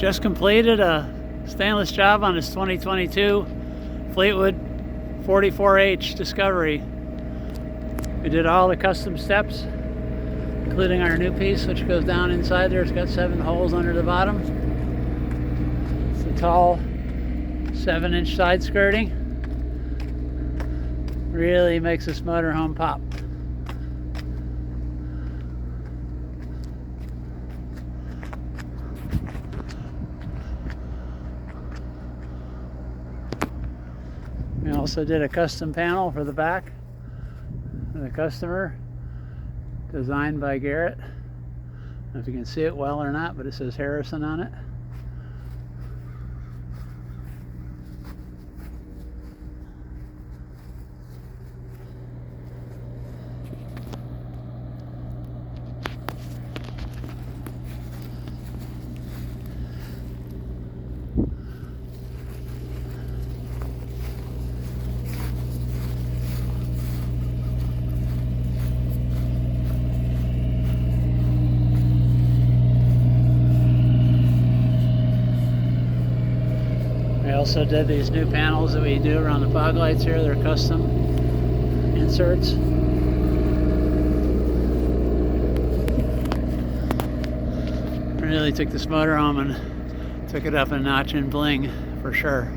Just completed a stainless job on his 2022 Fleetwood 44H Discovery. We did all the custom steps, including our new piece, which goes down inside there. It's got 7 holes under the bottom. It's a tall 7-inch side skirting. Really makes this motorhome pop. We also did a custom panel for the back for the customer, designed by Garrett. I don't know if you can see it well or not, but it says Harrison on it. We also did these new panels that we do around the fog lights here. They're custom inserts. Really took this motor home and took it up a notch in bling for sure.